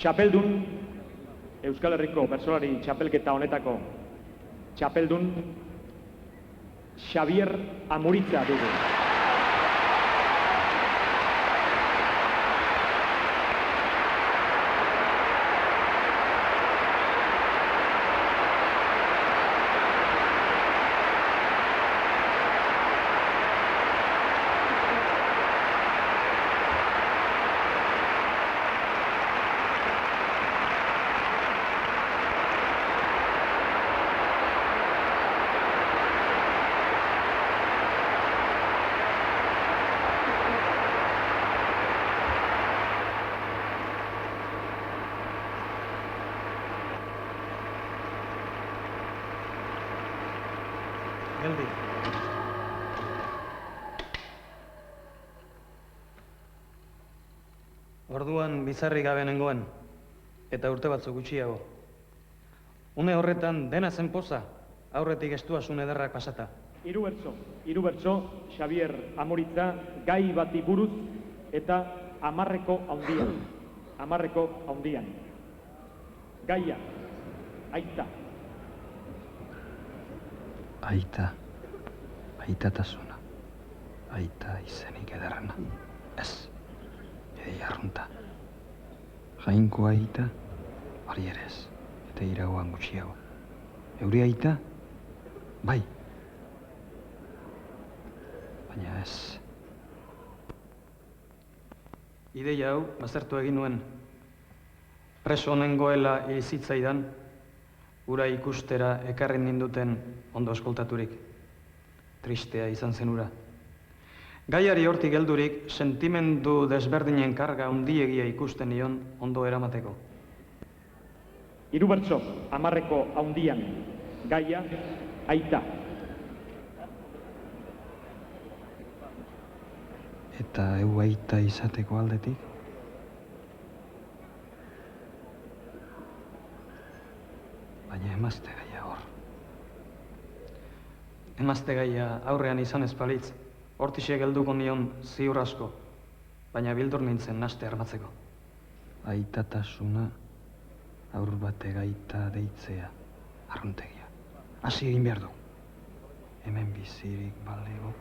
txapeldun, Euskal Herriko bertsolari txapelketa honetako txapeldun, Xabier Amuritza dugu. Geldi. Orduan bizarri gabe nengoen, eta urte batzuk gutxiago. Une horretan dena zen poza, aurretik estuasun ederrak pasata. Hiru bertso, Xabier Amuritza, gai bati buruz eta hamarreko haundian. Gaia, aita. Aita, aitatasuna, aita izenik ederrena. Ez, ideia arrunta. Jainko aita, hori ere ez, eta iragoan gutxiago. Euri aita, bai. Baina ez. Ideia hau, baztertu egin nuen. Preso honengoela hil-zitzaidan, ura ikustera ekarri ninduten ondo eskoltaturik. Tristea izan zen ura. Gaiari hortik heldurik, sentimendu desberdinen karga handiegia ikusten nion ondo eramateko. Hiru bertso, hamarreko haundian. Gaia, aita. Eta eu aita izateko aldetik? Baina emazte gaia hor. Emazte gaia aurrean izan ez balitz, hortixek helduko nion ziur asko, baina bildur nintzen naste armatzeko. Aitatasuna, aur bate gaita deitzea, arruntegia. Hasi egin behar du. Hemen bizirik balego.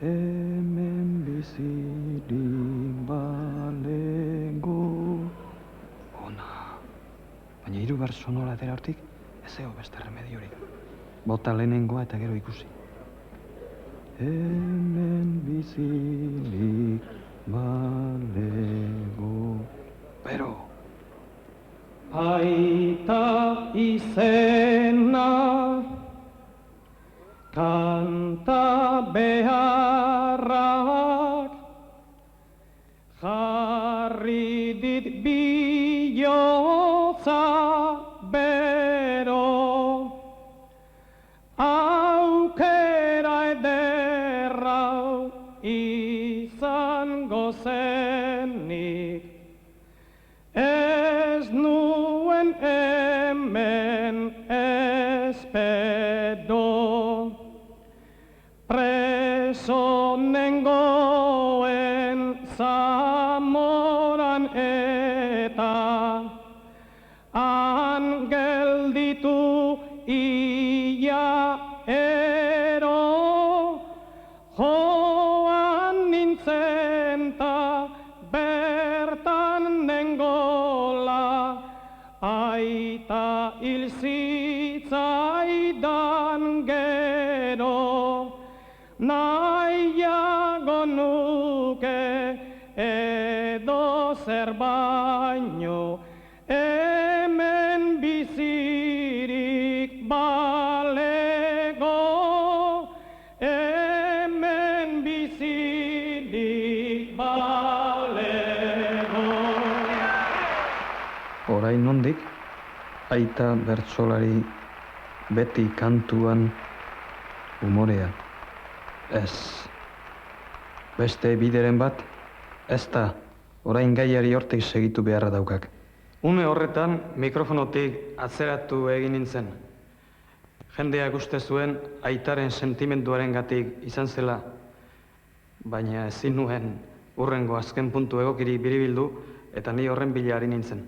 Hemen bizirik balego. Ona. Baina hiru bertso nola atera hortik, ez ego beste remediorik. Bota lehenengoa eta gero ikusi. Hemen bizirik balego. Pero. Aita izena, kanta beharrak, jarri dit bihotza bero, aukera ederra izango zenik, ez nuen hemen espedo, preso nengoen Zamoran eta han gelditu ia ero, joan nintzen ta bertan nengola, aita hil zitzaidan gero, nahiago nuke edo zer baino, hemen bizirik balego, hemen bizirik balego. Orain nondik, aita bertsolari beti kantuan umorea. Ez. Beste bideren bat, ez da, orain gaiari hortik segitu beharra daukak. Une horretan, mikrofonotik atzeratu egin nintzen. Jendeak uste zuen aitaren sentimenduarengatik izan zela, baina ezin nuen hurrengo azken puntu egokirik biribildu eta ni horren bila ari nintzen.